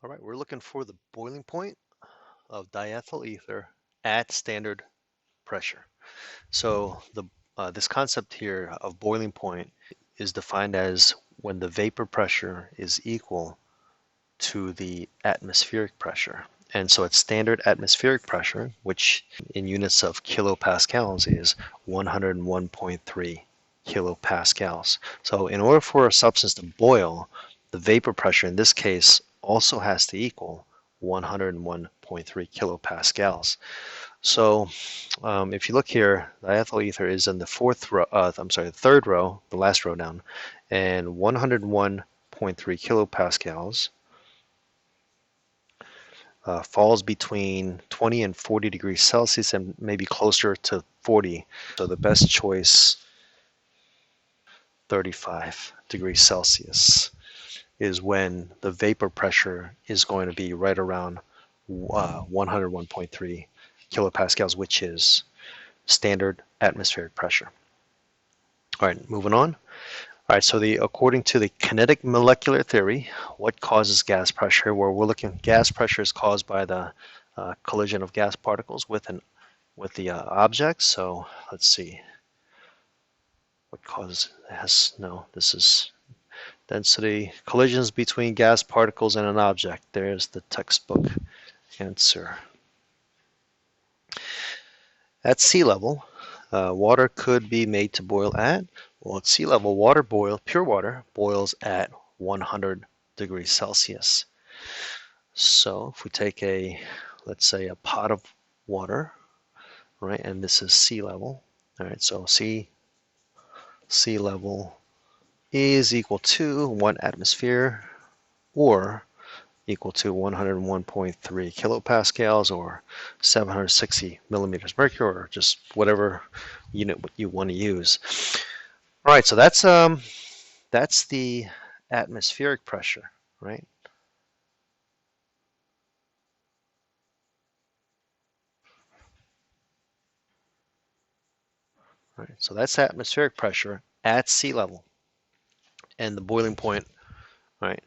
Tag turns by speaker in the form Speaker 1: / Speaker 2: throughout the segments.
Speaker 1: All right, we're looking for the boiling point of diethyl ether at standard pressure. So this concept here of boiling point is defined as when the vapor pressure is equal to the atmospheric pressure. And so at standard atmospheric pressure, which in units of kilopascals is 101.3 kilopascals. So in order for a substance to boil, the vapor pressure in this case also has to equal 101.3 kilopascals. So if you look here, diethyl ether is in the third row, the last row down, and 101.3 kilopascals falls between 20 and 40 degrees Celsius and maybe closer to 40. So the best choice, 35 degrees Celsius, is when the vapor pressure is going to be right around 101.3 kilopascals, which is standard atmospheric pressure. All right, moving on. All right, so according to the kinetic molecular theory, what causes gas pressure? Where we're looking, gas pressure is caused by the collision of gas particles with the object. So let's see, what causes this is density, collisions between gas particles and an object. There's the textbook answer. At sea level, water could be made to boil at, well, at sea level, pure water boils at 100 degrees Celsius. So if we take let's say a pot of water, right, and this is sea level, all right, so sea level is equal to 1 atmosphere or equal to 101.3 kilopascals or 760 millimeters mercury, or just whatever unit you want to use. All right, so that's the atmospheric pressure, right? All right, so that's atmospheric pressure at sea level, and the boiling point, right?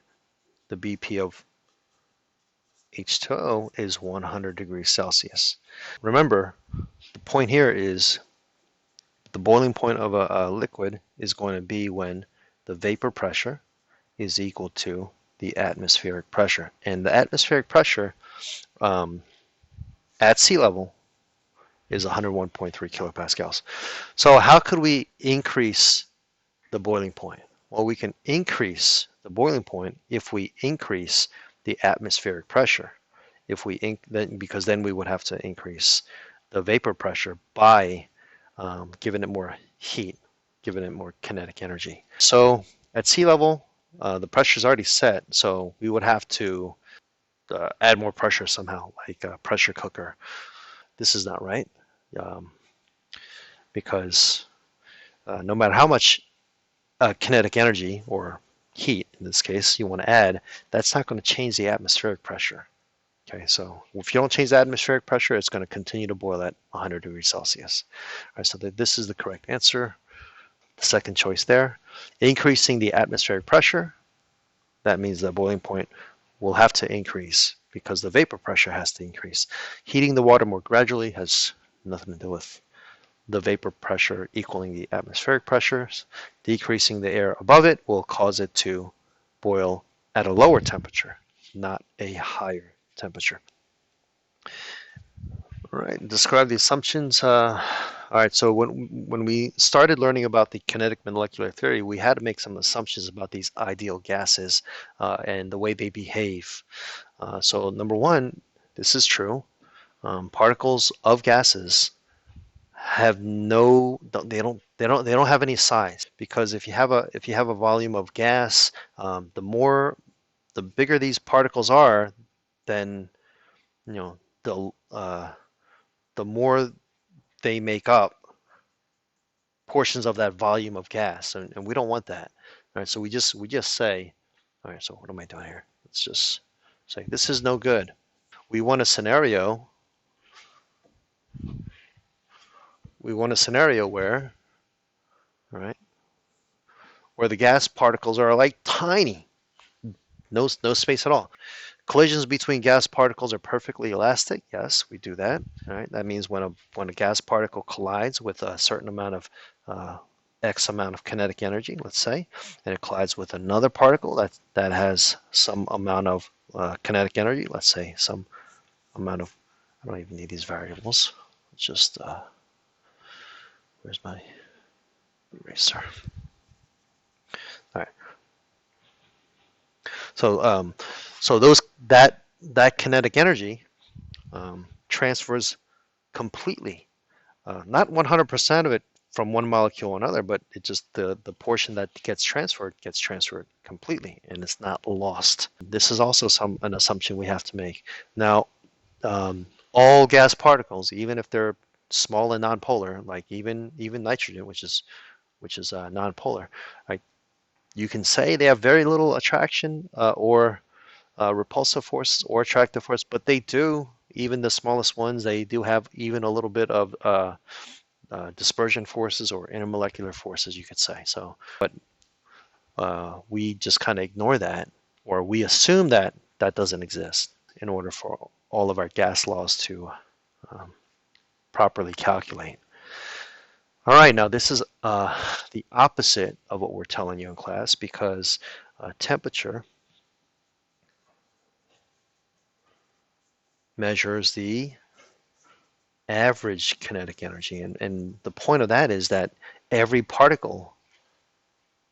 Speaker 1: The BP of H2O is 100 degrees Celsius. Remember, the point here is the boiling point of a liquid is going to be when the vapor pressure is equal to the atmospheric pressure. And the atmospheric pressure at sea level is 101.3 kilopascals. So how could we increase the boiling point? Well, we can increase the boiling point if we increase the atmospheric pressure. Because then we would have to increase the vapor pressure by giving it more heat, giving it more kinetic energy. So at sea level, the pressure is already set, so we would have to add more pressure somehow, like a pressure cooker. This is not right, because no matter how much kinetic energy or heat, in this case, you want to add, that's not going to change the atmospheric pressure. Okay, so if you don't change the atmospheric pressure, it's going to continue to boil at 100 degrees Celsius. All right, so this is the correct answer. The second choice there. Increasing the atmospheric pressure, that means the boiling point will have to increase because the vapor pressure has to increase. Heating the water more gradually has nothing to do with the vapor pressure equaling the atmospheric pressures. Decreasing the air above it will cause it to boil at a lower temperature, not a higher temperature. All right, describe the assumptions. All right, so when we started learning about the kinetic molecular theory, we had to make some assumptions about these ideal gases and the way they behave. So number one, this is true. Particles of gases have they don't have any size, because if you have a volume of gas, the bigger these particles are, then the more they make up portions of that volume of gas, and we don't want that. All right, so we just say, all right, so what am I doing here? Let's just say this is no good. We want a scenario. Where, all right, where the gas particles are like tiny, no space at all. Collisions between gas particles are perfectly elastic. Yes, we do that. All right, that means when a gas particle collides with a certain amount of X amount of kinetic energy, let's say, and it collides with another particle that has some amount of kinetic energy, let's say some amount of, I don't even need these variables. It's just, where's my eraser? All right. So that kinetic energy transfers completely, not 100% of it from one molecule to another, but it just the portion that gets transferred completely, and it's not lost. This is also an assumption we have to make. Now, all gas particles, even if they're small and nonpolar, like even nitrogen, which is nonpolar, right? You can say they have very little attraction or repulsive force or attractive force, but they do, even the smallest ones, they do have even a little bit of dispersion forces or intermolecular forces, you could say. So, but we just kind of ignore that, or we assume that that doesn't exist in order for all of our gas laws to properly calculate. All right, now this is the opposite of what we're telling you in class, because temperature measures the average kinetic energy, and the point of that is that every particle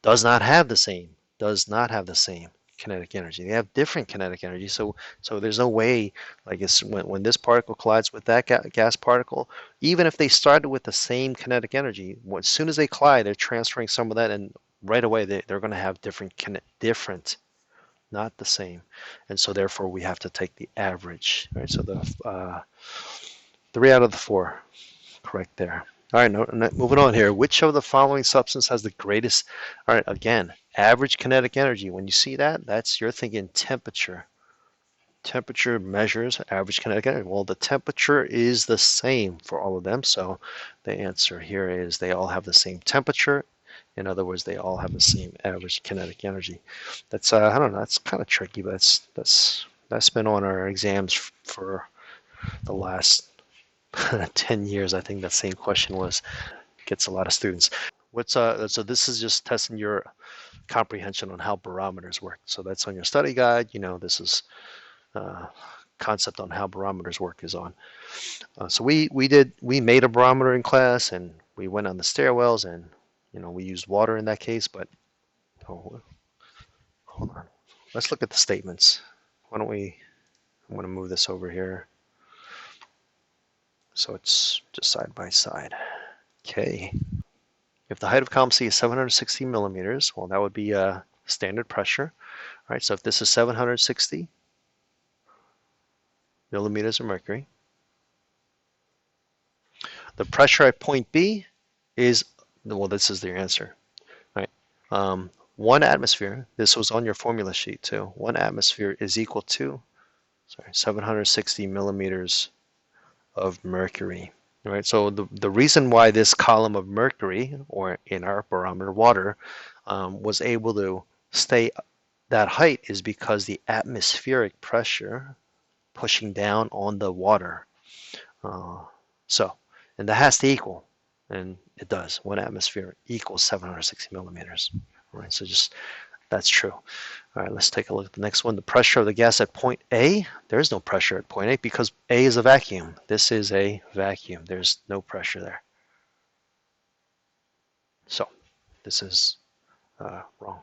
Speaker 1: does not have the same kinetic energy. They have different kinetic energy, so there's no way, like it's when this particle collides with that gas particle, even if they started with the same kinetic energy, as soon as they collide, they're transferring some of that, and right away they're going to have different, not the same, and so therefore we have to take the average, right? So the 3 out of the 4 correct there. All right, moving on here. Which of the following substance has the greatest, all right, again, average kinetic energy? When you see that, you're thinking temperature. Temperature measures average kinetic energy. Well, the temperature is the same for all of them, so the answer here is they all have the same temperature. In other words, they all have the same average kinetic energy. That's I don't know, that's kind of tricky, but that's been on our exams for the last 10 years. I think that same question gets a lot of students. So this is just testing your comprehension on how barometers work. So that's on your study guide. This is concept on how barometers work is on. So we made a barometer in class, and we went on the stairwells, and we used water in that case. But hold on, let's look at the statements. Why don't we? I'm going to move this over here, so it's just side by side. Okay. If the height of column C is 760 millimeters, well, that would be standard pressure. All right, so if this is 760 millimeters of mercury, the pressure at point B is, well, this is your answer. All right, 1 atmosphere, this was on your formula sheet too, 1 atmosphere is equal to, 760 millimeters of mercury. All right, so the reason why this column of mercury, or in our barometer water, was able to stay that height is because the atmospheric pressure pushing down on the water. And that has to equal, and it does. 1 atmosphere equals 760 millimeters. All right, so just that's true. All right, let's take a look at the next one. The pressure of the gas at point A, there's no pressure at point A because A is a vacuum. This is a vacuum. There's no pressure there. So this is wrong.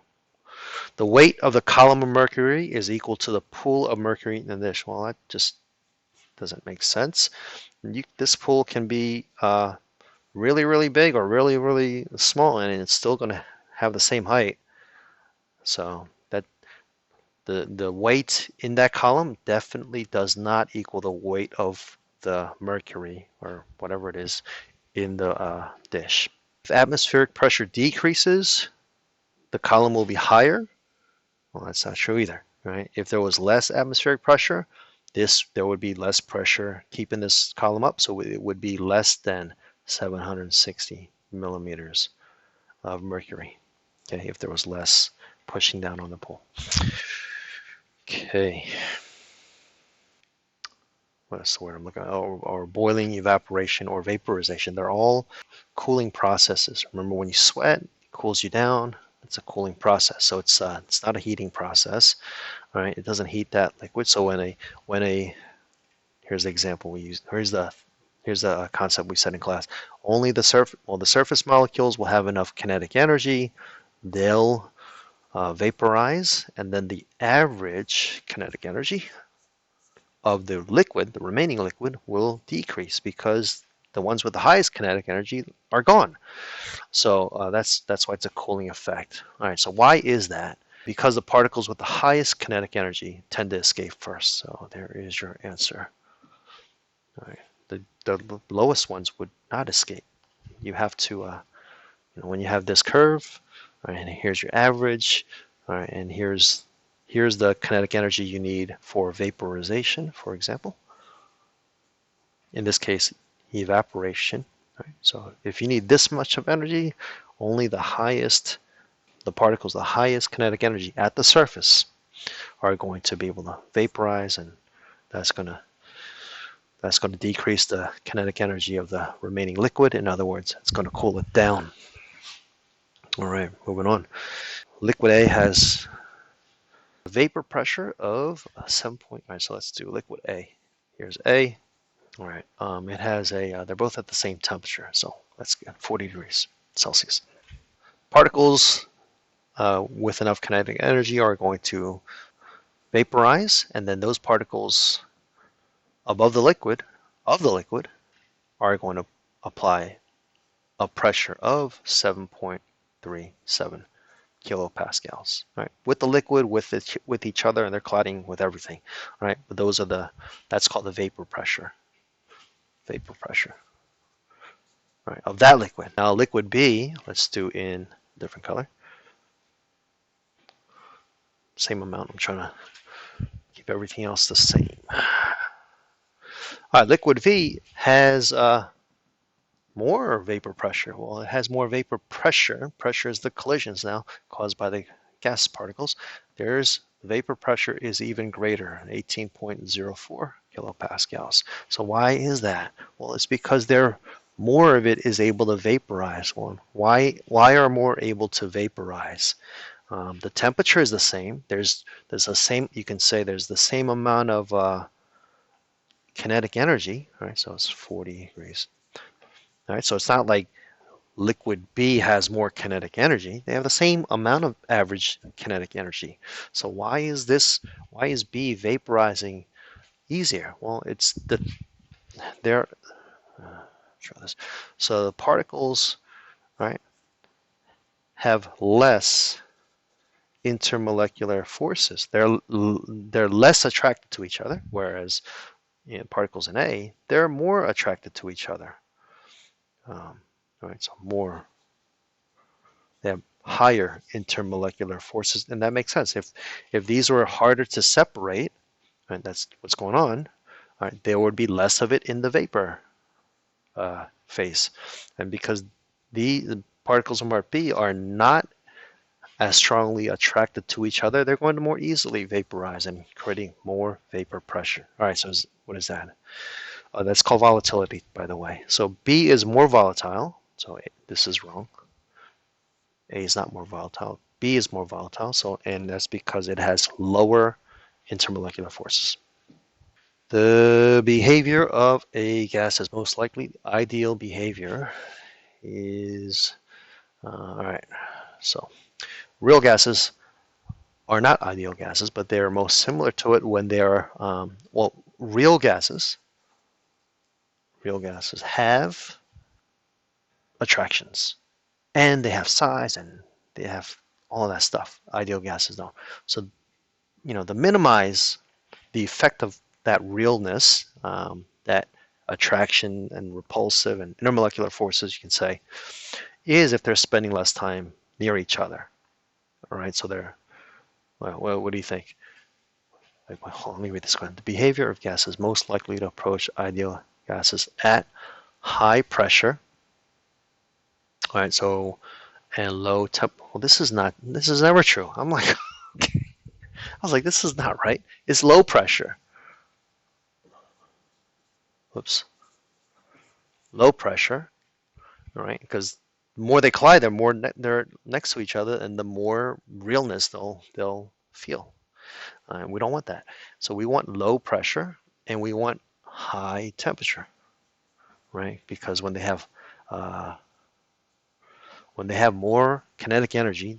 Speaker 1: The weight of the column of mercury is equal to the pool of mercury in the dish. Well, that just doesn't make sense. This pool can be really, really big or really, really small, and it's still going to have the same height. So that the weight in that column definitely does not equal the weight of the mercury or whatever it is in the dish. If atmospheric pressure decreases, the column will be higher. Well, that's not true either, right? If there was less atmospheric pressure, there would be less pressure keeping this column up, so it would be less than 760 millimeters of mercury. Okay, if there was less pushing down on the pool. Okay. what's the word I'm looking at? Or boiling, evaporation, or vaporization. They're all cooling processes. Remember, when you sweat, it cools you down. It's a cooling process. So it's not a heating process, right? It doesn't heat that liquid. So when a here's the example we use. Here's the concept we said in class. Only the surface molecules will have enough kinetic energy. They'll vaporize, and then the average kinetic energy of the liquid, the remaining liquid, will decrease because the ones with the highest kinetic energy are gone. So that's why it's a cooling effect. All right, so why is that? Because the particles with the highest kinetic energy tend to escape first. So there is your answer. All right. The lowest ones would not escape. You have to, when you have this curve, all right, and here's your average, all right, and here's the kinetic energy you need for vaporization, for example. In this case, evaporation. Right? So if you need this much of energy, only the particles, the highest kinetic energy at the surface are going to be able to vaporize, and that's going to decrease the kinetic energy of the remaining liquid. In other words, it's going to cool it down. All right, moving on. Liquid A has a vapor pressure of 7 point. All right, so let's do liquid A. Here's A. All right, it has they're both at the same temperature, so that's good, 40 degrees Celsius. Particles with enough kinetic energy are going to vaporize, and then those particles above the liquid, are going to apply a pressure of 7.37 kilopascals. Right, with the liquid, with each other, and they're colliding with everything. Right, but that's called the vapor pressure. Vapor pressure. All right, of that liquid. Now liquid B, let's do in a different color. Same amount. I'm trying to keep everything else the same. All right, liquid V has more vapor pressure. Well, it has more vapor pressure. Pressure is the collisions now caused by the gas particles. There's vapor pressure is even greater, 18.04 kilopascals. So why is that? Well, it's because more of it is able to vaporize. Well, why are more able to vaporize? The temperature is the same. There's the same. You can say there's the same amount of kinetic energy. All right, so it's 40 degrees. All right, so it's not like liquid B has more kinetic energy. They have the same amount of average kinetic energy. So why is B vaporizing easier? Well, it's show this. So the particles, right, have less intermolecular forces. They're less attracted to each other, whereas particles in A, they're more attracted to each other. Right, so they have higher intermolecular forces, and that makes sense. If these were harder to separate, and that's what's going on, right, there would be less of it in the vapor phase, and because the particles in part B are not as strongly attracted to each other, they're going to more easily vaporize and creating more vapor pressure. All right, so what is that? That's called volatility, by the way. So B is more volatile. So this is wrong. A is not more volatile. B is more volatile. And that's because it has lower intermolecular forces. The behavior of a gas is most likely ideal behavior is all right. So real gases are not ideal gases, but they are most similar to it when they are real gases have attractions, and they have size, and they have all of that stuff. Ideal gases don't. So, to minimize the effect of that realness, that attraction and repulsive and intermolecular forces, you can say, is if they're spending less time near each other. All right, so what do you think? Let me read this one. The behavior of gases most likely to approach ideal gases at high pressure. All right, so and low temp. Well, this is never true. I'm like, I was like, this is not right. It's low pressure. whoops, low pressure, all right? Because the more they collide, they're next to each other, and the more realness they'll feel. And we don't want that. So we want low pressure and we want high temperature, right? Because uh, when they have more kinetic energy,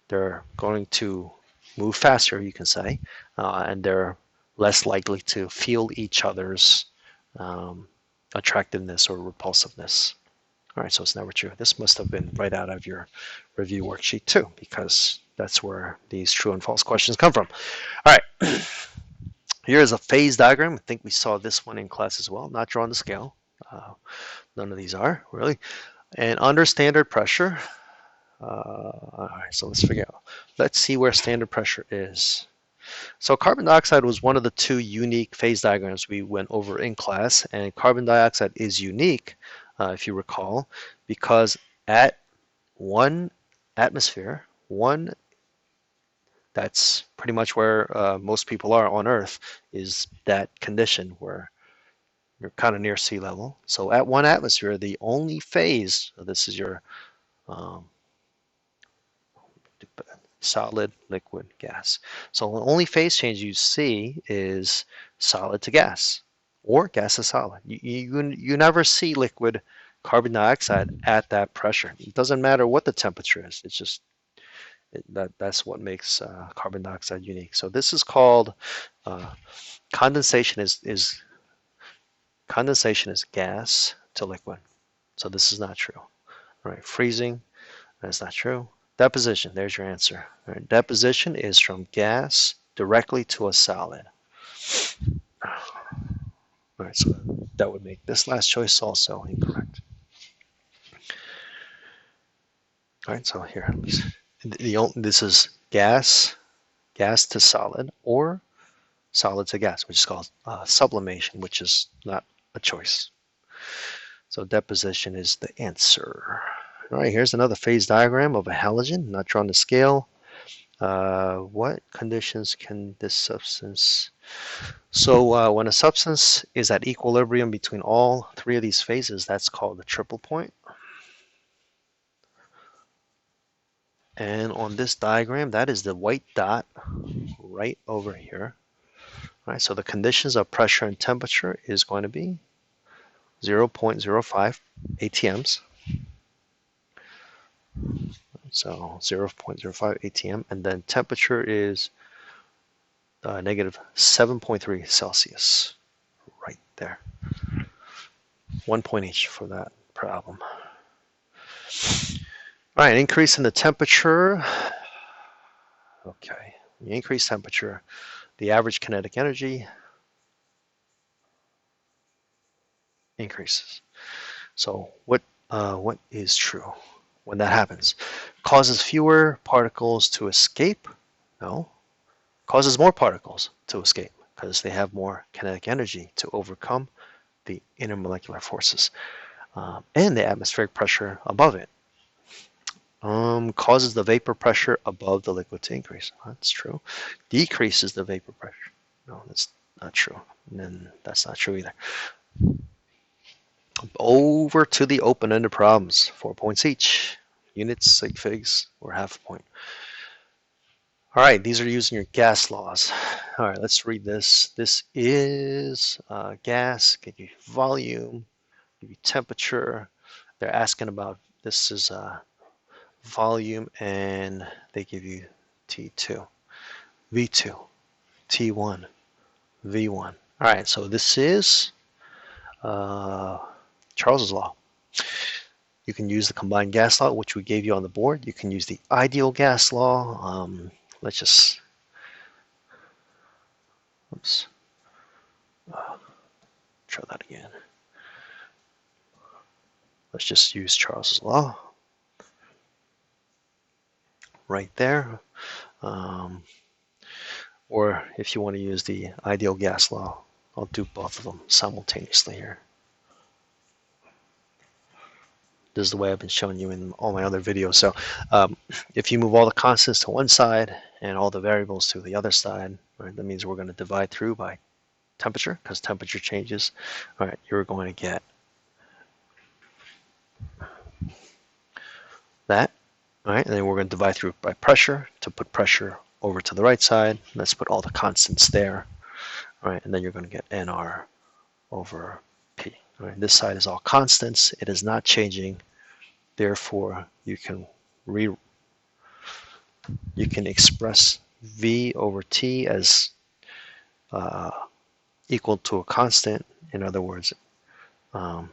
Speaker 1: they're going to move faster, you can say, and they're less likely to feel each other's um, attractiveness or repulsiveness. All right, so it's never true. This must have been right out of your review worksheet too, because that's where these true and false questions come from. All right, here's a phase diagram. I think we saw this one in class as well, not drawn to scale. None of these are, really. And under standard pressure, all right, so let's figure out. Let's see where standard pressure is. So carbon dioxide was one of the two unique phase diagrams we went over in class, and carbon dioxide is unique, if you recall, because at 1 atmosphere, that's pretty much where most people are on Earth, is that condition where you're kind of near sea level. So at 1 atmosphere, the only phase, so this is your solid, liquid, gas. So the only phase change you see is solid to gas or gas to solid. You never see liquid carbon dioxide at that pressure. It doesn't matter what the temperature is. It's just that's what makes carbon dioxide unique. So this is called condensation is gas to liquid. So this is not true. All right, freezing, that's not true. Deposition, there's your answer. All right, deposition is from gas directly to a solid. All right, so that would make this last choice also incorrect. All right, so here, this is gas to solid, or solid to gas, which is called sublimation, which is not a choice. So deposition is the answer. All right, here's another phase diagram of a halogen, not drawn to scale. What conditions can this substance... So when a substance is at equilibrium between all three of these phases, that's called the triple point. And on this diagram, that is the white dot right over here. All right, so the conditions of pressure and temperature is going to be 0.05 ATMs. So 0.05 ATM, and then temperature is negative 7.3 Celsius, right there. 1 point each for that problem. All right, increase in the temperature. Okay, the increased temperature, the average kinetic energy increases. So what is true when that happens? Causes fewer particles to escape? No. Causes more particles to escape because they have more kinetic energy to overcome the intermolecular forces and the atmospheric pressure above it. Causes the vapor pressure above the liquid to increase. That's true. Decreases the vapor pressure. No, that's not true. And then that's not true either. Over to the open-ended problems. 4 points each. Units, sig figs, or half a point. All right, these are using your gas laws. All right, let's read this. This is gas, give you volume, give you temperature. They're asking about, this is volume, and they give you T2, V2, T1, V1. All right, so this is Charles's law. You can use the combined gas law, which we gave you on the board. You can use the ideal gas law. Let's just, oops, try that again. Let's just use Charles's law right there. Or if you want to use the ideal gas law, I'll do both of them simultaneously here. This is the way I've been showing you in all my other videos. So if you move all the constants to one side and all the variables to the other side, right, that means we're going to divide through by temperature, because temperature changes. All right, you're going to get that. All right, and then we're going to divide through by pressure to put pressure over to the right side. Let's put all the constants there. All right, and then you're going to get NR over P. All right, this side is all constants. It is not changing. Therefore, you can express V over T as equal to a constant. In other words,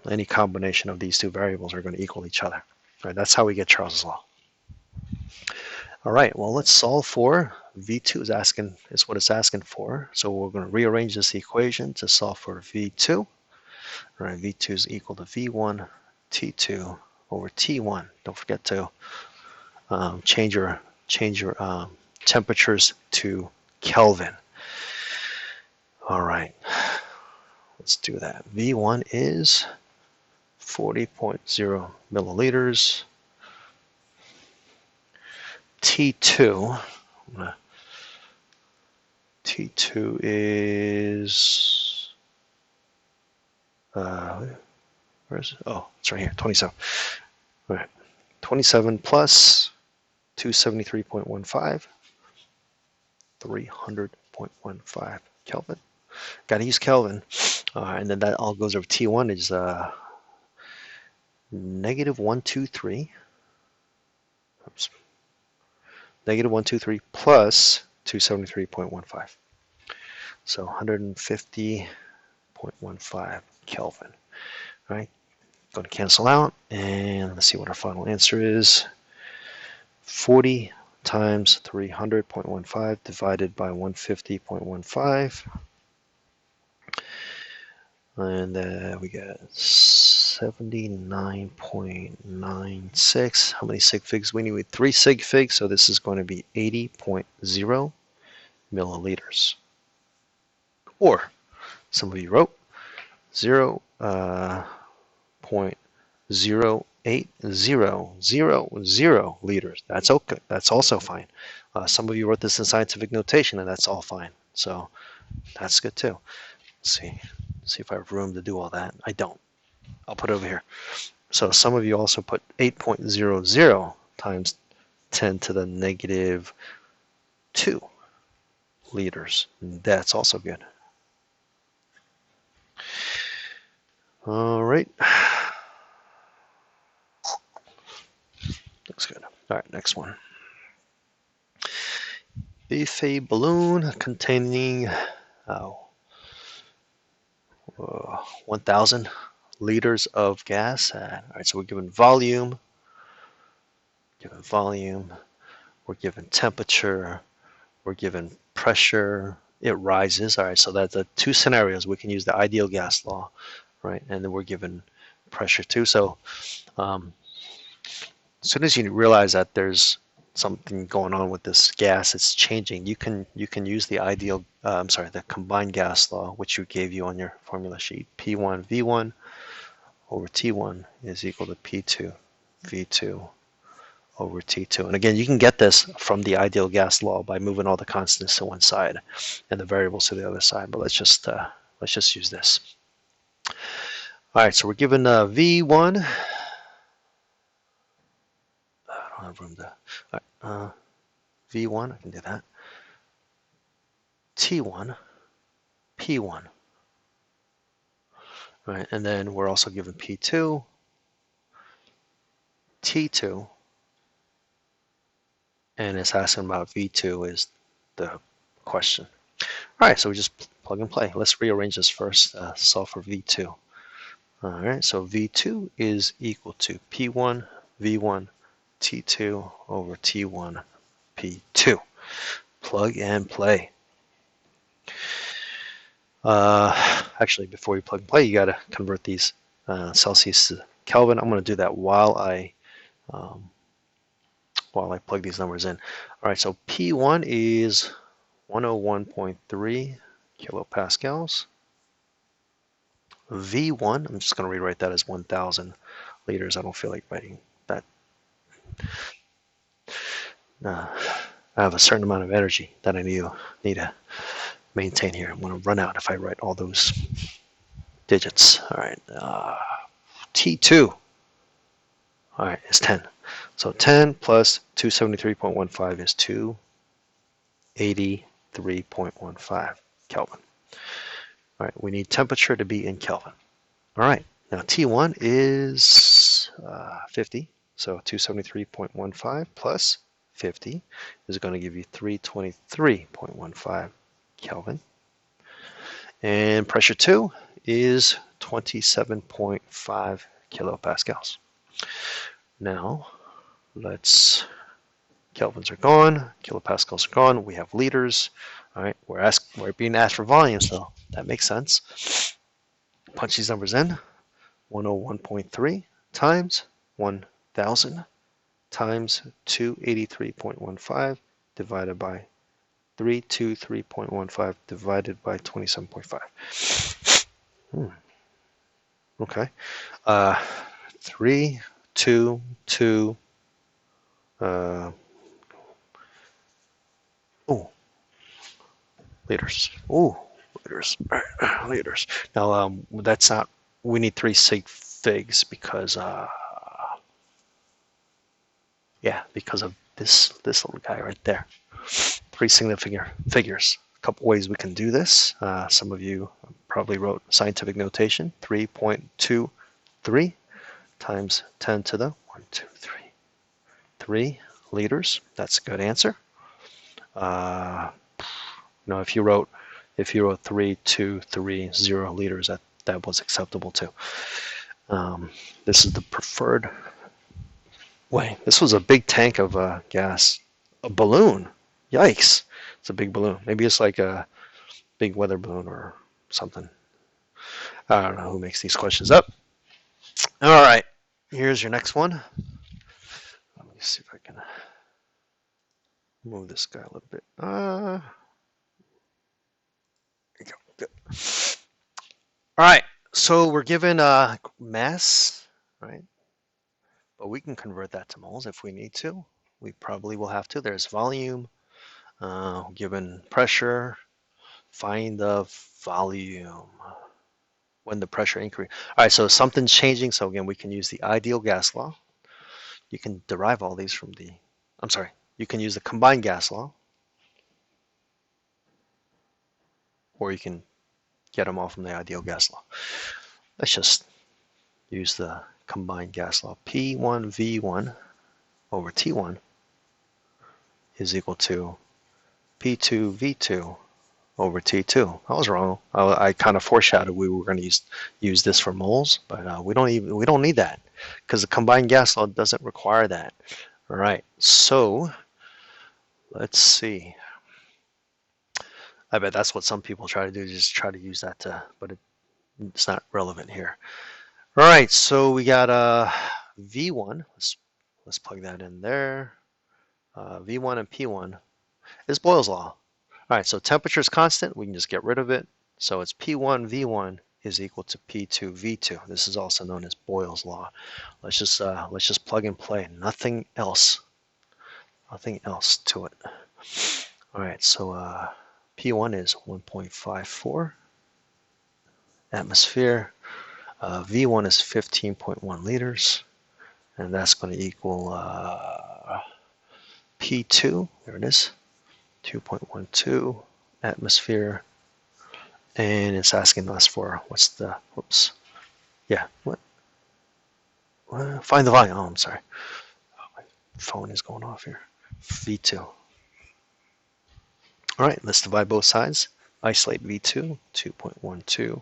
Speaker 1: any combination of these two variables are going to equal each other. All right, that's how we get Charles's law. All right, well, let's solve for V2 is what it's asking for. So we're going to rearrange this equation to solve for V2. All right, V2 is equal to V1 T2 over T1. Don't forget to change your temperatures to Kelvin. All right, let's do that. V1 is 40.0 milliliters. T2 is where is it? Oh, it's right here, 27. All right, 27 plus 273.15, 300.15 Kelvin. Got to use Kelvin, and then that all goes over T1 is negative 123. Oops. Negative 123 plus 273.15. So 150.15 Kelvin. All right, going to cancel out, and let's see what our final answer is. 40 times 300.15 divided by 150.15. And we get 79.96. How many sig figs? We need 3 sig figs, so this is going to be 80.0 milliliters. Or some of you wrote 0.08000 liters. That's okay. That's also fine. Some of you wrote this in scientific notation, and that's all fine. So that's good too. Let's see if I have room to do all that. I don't. I'll put it over here. So some of you also put 8.00 times 10 to the negative 2 liters. That's also good. All right. Looks good. All right, next one. If a balloon containing 1,000 liters of gas. All right, so we're given volume, we're given temperature, we're given pressure. It rises. All right, so that's the 2 scenarios. We can use the ideal gas law, right? And then we're given pressure too. So as soon as you realize that there's something going on with this gas, it's changing, you can use the ideal the combined gas law, which you gave you on your formula sheet. P1 V1 over T1 is equal to P2 V2 over T2. And again, you can get this from the ideal gas law by moving all the constants to one side and the variables to the other side. But let's just use this. All right, so we're given V1. I don't have room to. All right, V1, I can do that. T1, P1. All right, and then we're also given P2, T2, and it's asking about V2 is the question. All right, so we just plug and play. Let's rearrange this first, solve for V2. All right, so V2 is equal to P1, V1, T2 over T1, P2. Plug and play. Actually, before you plug and play, you got to convert these Celsius to Kelvin. I'm going to do that while I plug these numbers in. All right, so P1 is 101.3 kilopascals. V1, I'm just going to rewrite that as 1,000 liters. I don't feel like writing that. I have a certain amount of energy that I need to maintain here. I'm going to run out if I write all those digits. All right, T2, all right, is 10. So 10 plus 273.15 is 283.15 Kelvin. All right, we need temperature to be in Kelvin. All right, now T1 is 50. So 273.15 plus 50 is going to give you 323.15 Kelvin. And pressure 2 is 27.5 kilopascals. Now, kelvins are gone, kilopascals are gone, we have liters. All right, we're being asked for volume, so that makes sense. Punch these numbers in. 101.3 times 1,000 times 283.15 divided by 323.15 divided by 27.5. Okay. 3, 2, 2. Liters. Liters. Now, that's not. We need 3 sig figs because, because of this little guy right there. 3 significant figures. A couple ways we can do this. Some of you probably wrote scientific notation. 3.23 times 10 to the 3 liters. That's a good answer. No, if you wrote 3.230 liters, that was acceptable too. This is the preferred way. This was a big tank of gas, a balloon. Yikes! It's a big balloon. Maybe it's like a big weather balloon or something. I don't know who makes these questions up. All right, here's your next one. Let me see if I can move this guy a little bit. There you go. Good. All right, so we're given mass, right? But we can convert that to moles if we need to. We probably will have to. There's volume, given pressure, find the volume when the pressure increases. All right, so something's changing. So again, we can use the ideal gas law. You can derive all these from you can use the combined gas law, or you can get them all from the ideal gas law. Let's just use the combined gas law. P1V1 over T1 is equal to P2V2 over T2. I was wrong. I kind of foreshadowed we were going to use this for moles, but we don't need that because the combined gas law doesn't require that. All right, so let's see. I bet that's what some people try to do, just try to use that but it's not relevant here. All right, so we got V1. Let's plug that in there. V1 and P1 is Boyle's law. All right, so temperature is constant. We can just get rid of it. So it's P1 V1 is equal to P2 V2. This is also known as Boyle's law. Let's just plug and play. Nothing else to it. All right, so P1 is 1.54 atmosphere. V1 is 15.1 liters, and that's going to equal P2. There it is, 2.12 atmosphere, and it's asking us for find the volume. Oh, I'm sorry. Oh, my phone is going off here. V2. All right, let's divide both sides. Isolate V2, 2.12.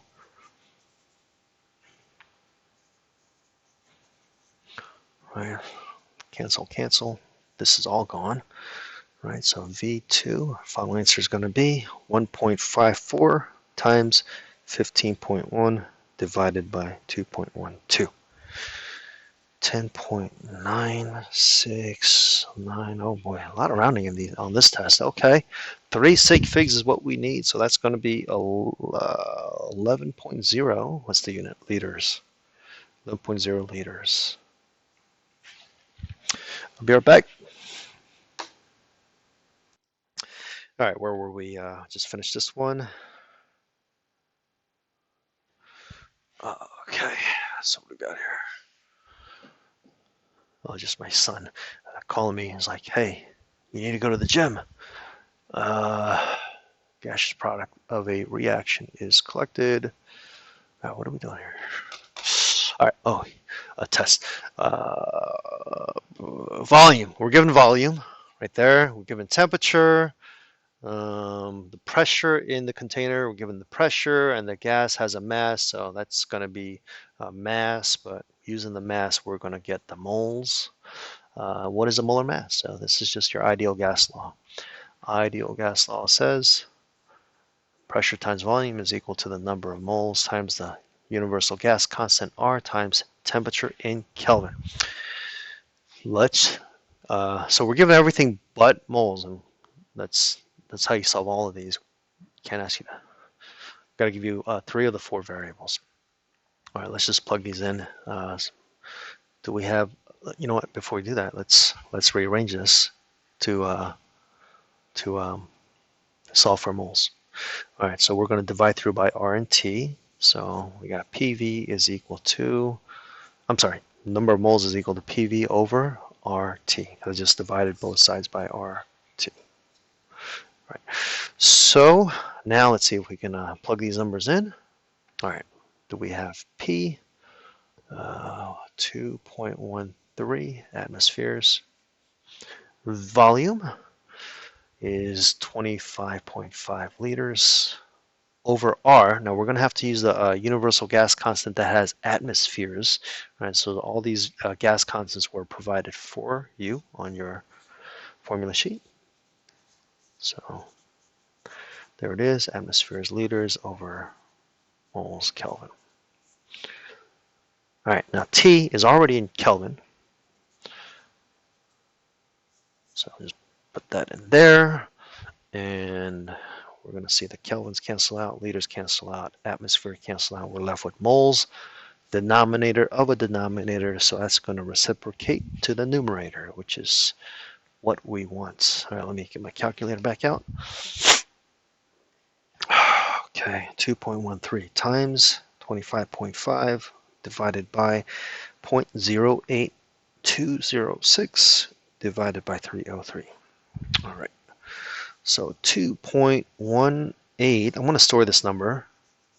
Speaker 1: Right, cancel. This is all gone. Right, so V2, final answer is going to be 1.54 times 15.1 divided by 2.12. 10.969. Oh boy, a lot of rounding on this test. Okay, 3 sig figs is what we need, so that's going to be 11.0. What's the unit? Liters. 11.0 liters. I'll be right back. All right, where were we? Just finished this one. Okay, so what do we got here? Oh, just my son calling me. He's like, hey, you need to go to the gym. Gaseous product of a reaction is collected. What are we doing here? All right. Oh, a test. Volume. We're given volume right there. We're given temperature. The pressure in the container, we're given the pressure, and the gas has a mass, so that's going to be a mass, but using the mass, we're going to get the moles. What is a molar mass? So this is just your ideal gas law. Ideal gas law says pressure times volume is equal to the number of moles times the universal gas constant R times temperature in Kelvin. So we're given everything but moles, and that's how you solve all of these. Can't ask you that. Got to give you 3 of the 4 variables. All right, let's just plug these in. Do we have? You know what? Before we do that, let's rearrange this to solve for moles. All right, so we're going to divide through by R and T. So we got PV is equal to, I'm sorry, number of moles is equal to PV over RT. I just divided both sides by RT. All right, so now let's see if we can plug these numbers in. All right, do we have P? 2.13 atmospheres. Volume is 25.5 liters over R. Now we're going to have to use the universal gas constant that has atmospheres. Right? So all these gas constants were provided for you on your formula sheet. So there it is, atmospheres liters over moles Kelvin. All right, now T is already in Kelvin. So just put that in there. And we're going to see the kelvins cancel out, liters cancel out, atmosphere cancel out. We're left with moles, denominator of a denominator. So that's going to reciprocate to the numerator, which is what we want. All right, let me get my calculator back out. Okay, 2.13 times 25.5 divided by 0.08206 divided by 303. All right. So 2.18, I'm going to store this number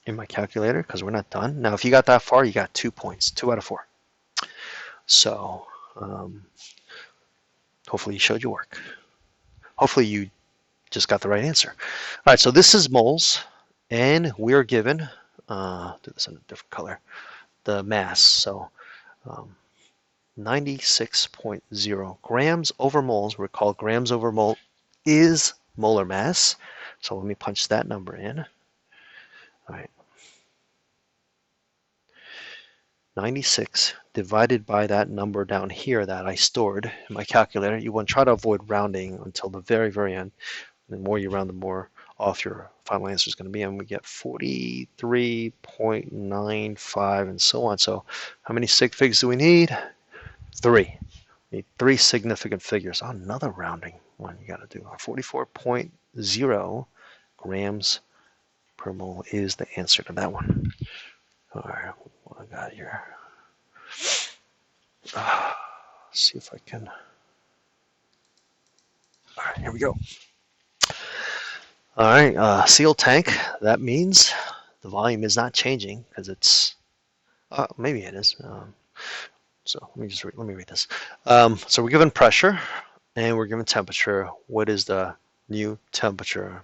Speaker 1: in my calculator because we're not done. Now, if you got that far, you got 2 points, 2 out of 4. So hopefully you showed your work. Hopefully you just got the right answer. All right, so this is moles, and we're given, do this in a different color, the mass. So 96.0 grams over moles, we're called grams over mole, is molar mass. So let me punch that number in. All right. 96 divided by that number down here that I stored in my calculator. You want to try to avoid rounding until the very, very end. The more you round, the more off your final answer is going to be. And we get 43.95 and so on. So how many sig figs do we need? 3. We need 3 significant figures. Oh, another rounding one you got to do. 44.0 grams per mole is the answer to that one. All right, what I got here? Let's see if I can. All right, here we go. All right, sealed tank. That means the volume is not changing because it's. Maybe it is. So let me read this. So we're given pressure and we're given temperature. What is the new temperature?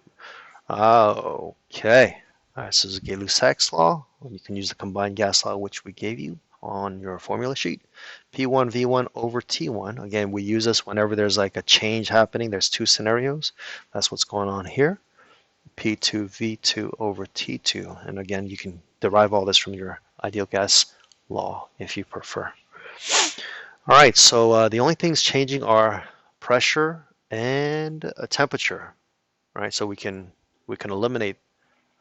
Speaker 1: Okay. All right, so this is Gay-Lussac's law. You can use the combined gas law, which we gave you on your formula sheet. P1 V1 over T1. Again, we use this whenever there's like a change happening. There's 2 scenarios. That's what's going on here. P2 V2 over T2. And again, you can derive all this from your ideal gas law if you prefer. All right, so the only things changing are pressure and temperature. All right, so we can eliminate.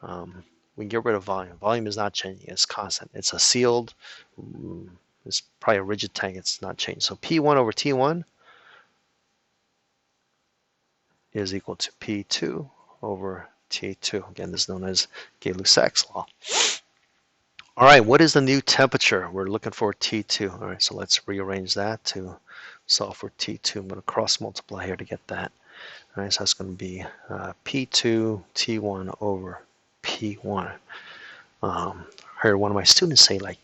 Speaker 1: We can get rid of volume. Volume is not changing. It's constant. It's a sealed. It's probably a rigid tank. It's not changing. So P1 over T1 is equal to P2 over T2. Again, this is known as Gay-Lussac's law. All right, what is the new temperature? We're looking for T2. All right, so let's rearrange that to solve for T2. I'm going to cross multiply here to get that. All right, so that's going to be P2 T1 over P1. I heard one of my students say like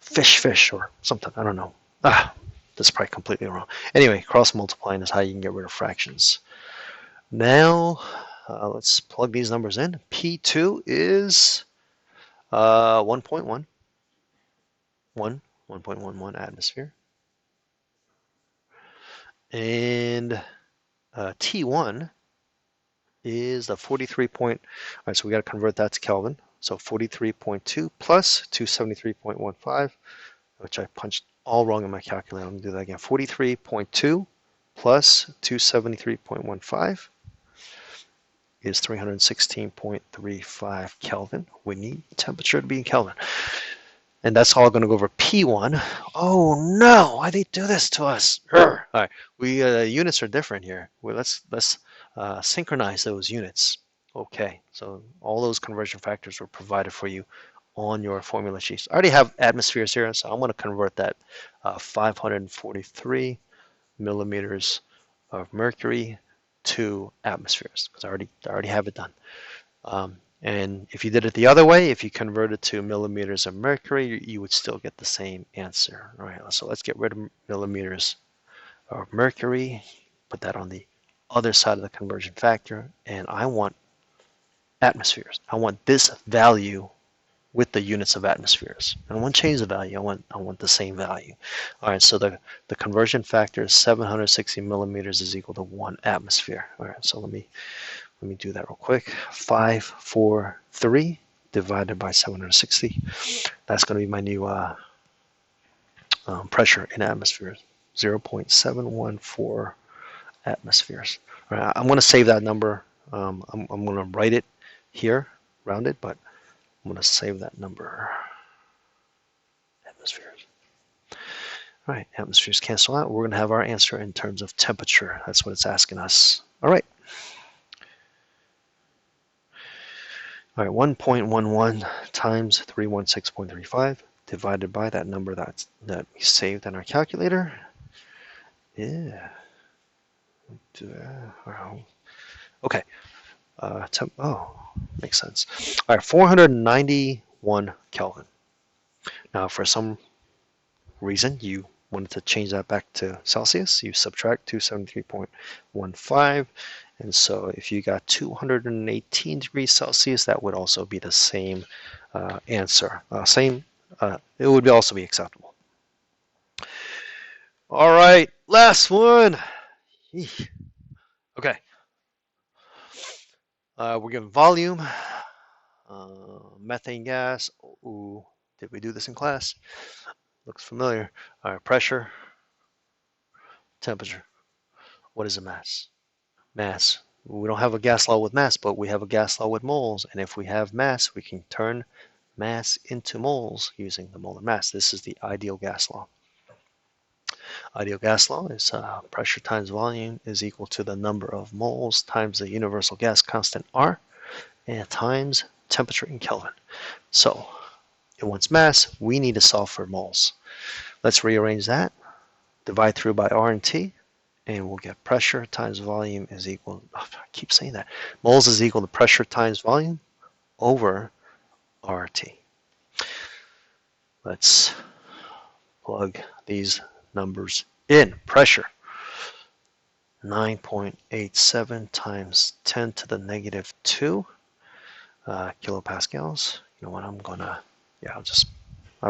Speaker 1: fish or something. I don't know. That's probably completely wrong. Anyway, cross multiplying is how you can get rid of fractions. Now, let's plug these numbers in. P2 is 1.1. 1.11 atmosphere. And T1 is the 43 point. All right, so we got to convert that to Kelvin. So 43.2 plus 273.15, which I punched all wrong in my calculator. I'm going to do that again. 43.2 plus 273.15 is 316.35 Kelvin. We need temperature to be in Kelvin. And that's all going to go over P1. Oh no, why they do this to us? All right, we units are different here. Well, let's synchronize those units. Okay, so all those conversion factors were provided for you on your formula sheets. I already have atmospheres here, so I'm going to convert that 543 millimeters of mercury to atmospheres because I already have it done. And if you did it the other way, if you converted to millimeters of mercury, you would still get the same answer. All right, so let's get rid of millimeters of mercury, put that on the other side of the conversion factor, and I want atmospheres. I want this value with the units of atmospheres. I don't want to change the value. I want the same value. All right, so the conversion factor is 760 millimeters is equal to 1 atmosphere. All right, so let me do that real quick. 543 divided by 760. That's going to be my new pressure in atmospheres. 0.714 atmospheres. All right, I'm going to save that number. I'm going to write it here, rounded, but I'm going to save that number. Atmospheres. All right, atmospheres cancel out. We're going to have our answer in terms of temperature. That's what it's asking us. All right. All right, 1.11 times 316.35 divided by that number that we saved in our calculator. Yeah. Okay. Makes sense. All right, 491 Kelvin. Now, for some reason, you wanted to change that back to Celsius. You subtract 273.15. And so if you got 218 degrees Celsius, that would also be the same answer. It would also be acceptable. All right, last one. Okay. We're given volume, methane gas. Ooh, did we do this in class? Looks familiar. All right, pressure, temperature. What is a mass? Mass. We don't have a gas law with mass, but we have a gas law with moles. And if we have mass, we can turn mass into moles using the molar mass. This is the ideal gas law. Ideal gas law is pressure times volume is equal to the number of moles times the universal gas constant R and times temperature in Kelvin. So it wants mass. We need to solve for moles. Let's rearrange that. Divide through by R and T. And we'll get pressure times volume is equal, I keep saying that, moles is equal to pressure times volume over RT. Let's plug these numbers in. Pressure, 9.87 times 10 to the negative 2 kilopascals. You know what, I've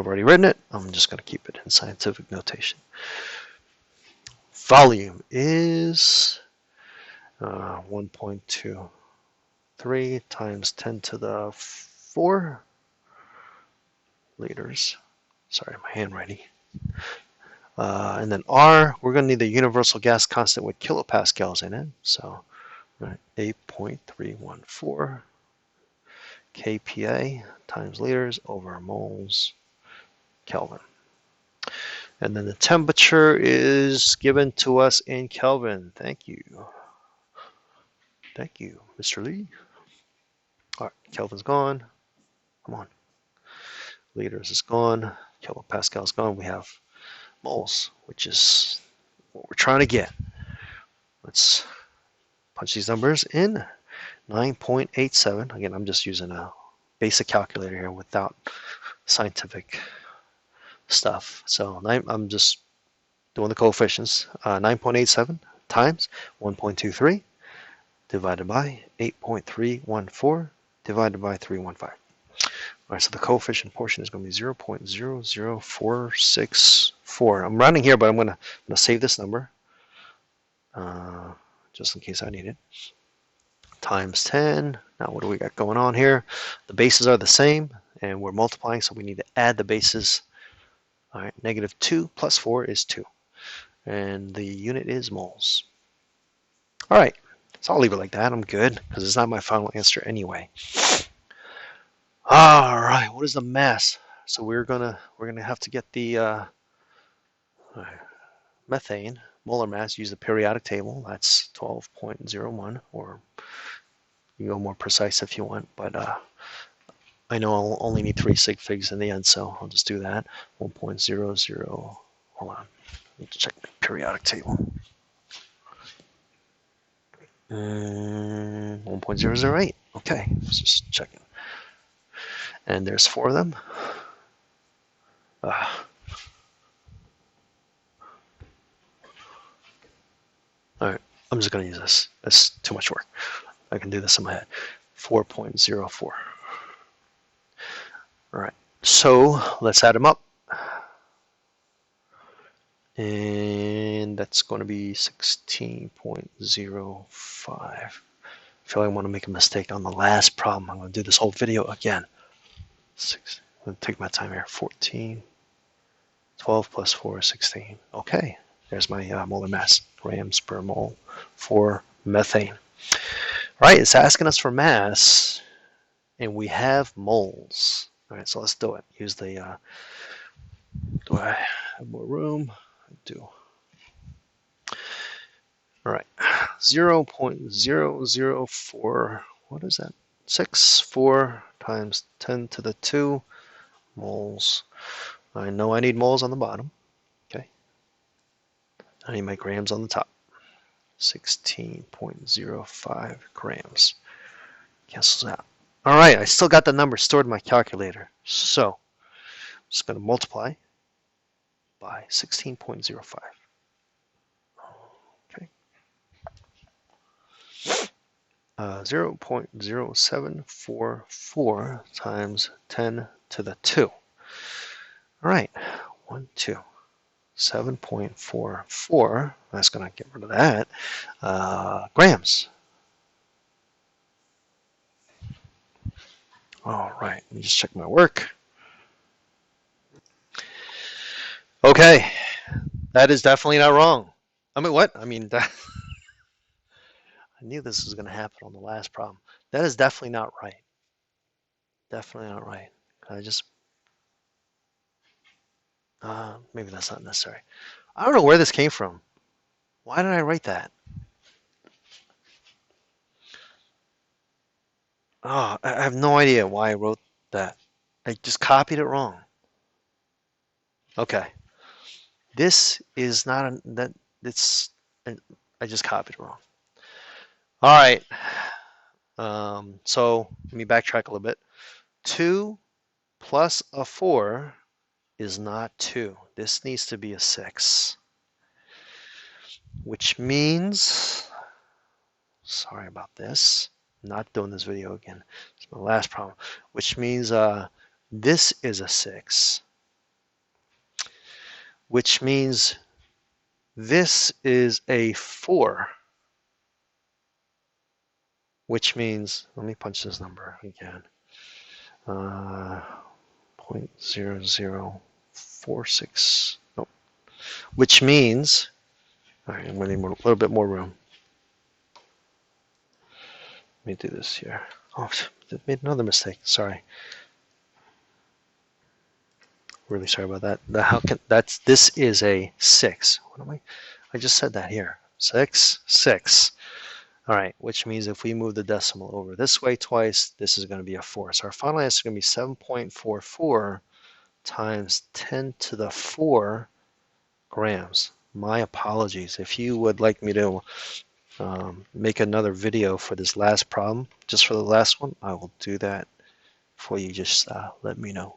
Speaker 1: already written it. I'm just going to keep it in scientific notation. Volume is 1.23 times 10 to the 4 liters. Sorry, my handwriting. And then R, we're going to need the universal gas constant with kilopascals in it. So 8.314 kPa times liters over moles Kelvin. And then the temperature is given to us in Kelvin. Thank you. Thank you, Mr. Lee. All right, Kelvin's gone. Come on. Liters is gone. Kilopascal's gone. We have moles, which is what we're trying to get. Let's punch these numbers in. 9.87. Again, I'm just using a basic calculator here without scientific stuff. So I'm just doing the coefficients. 9.87 times 1.23 divided by 8.314 divided by 315. All right, so the coefficient portion is going to be 0.00464. I'm rounding here, but I'm going to save this number just in case I need it. Times 10. Now, what do we got going on here? The bases are the same, and we're multiplying, so we need to add the bases. All right, -2 plus 4 is 2. And the unit is moles. All right, so I'll leave it like that. I'm good, because it's not my final answer anyway. All right, what is the mass? So we're gonna have to get the methane molar mass. Use the periodic table. That's 12.01, or you go more precise if you want. But I know I'll only need 3 sig figs in the end, so I'll just do that. 1.00. Hold on, need to check my periodic table. 1.008. Okay, let's just check it. And there's 4 of them. All right, I'm just going to use this. That's too much work. I can do this in my head. 4.04. All right, so let's add them up. And that's going to be 16.05. I feel like I want to make a mistake on the last problem. I'm going to do this whole video again. I'm going to take my time here. 14, 12 plus 4 is 16. Okay, there's my molar mass, grams per mole for methane. All right, it's asking us for mass, and we have moles. All right, so let's do it. Use the, do I have more room? I do. All right, 0.004, what is that? 64 times 10 to the 2 moles. I know I need moles on the bottom. Okay. I need my grams on the top. 16.05 grams. Cancels out. All right, I still got the number stored in my calculator. So I'm just going to multiply by 16.05. Okay. 0.0744 times 10 to the 2. All right, 1, 2. 7.44. That's going to get rid of that. Grams. All right, let me just check my work. Okay, that is definitely not wrong. I mean, what? I mean, that I knew this was going to happen on the last problem. That is definitely not right. Definitely not right. I just, maybe that's not necessary. I don't know where this came from. Why did I write that? Oh, I have no idea why I wrote that. I just copied it wrong. Okay. This is not that. It's. I just copied it wrong. All right. So let me backtrack a little bit. 2 plus a 4 is not 2. This needs to be a 6. Which means, sorry about this. I'm not doing this video again. It's my last problem. Which means this is a 6. Which means this is a 4. Which means, let me punch this number again. 0.0046. Nope. Which means, all right, I'm going to need a little bit more room. Let me do this here. Oh, I made another mistake. Sorry. Really sorry about that. How can this is a 6. What am I just said that here. 6, 6. All right, which means if we move the decimal over this way twice, this is going to be a 4. So our final answer is going to be 7.44 times 10 to the 4 grams. My apologies. If you would like me to make another video for this last problem, just for the last one, I will do that for you. Just let me know.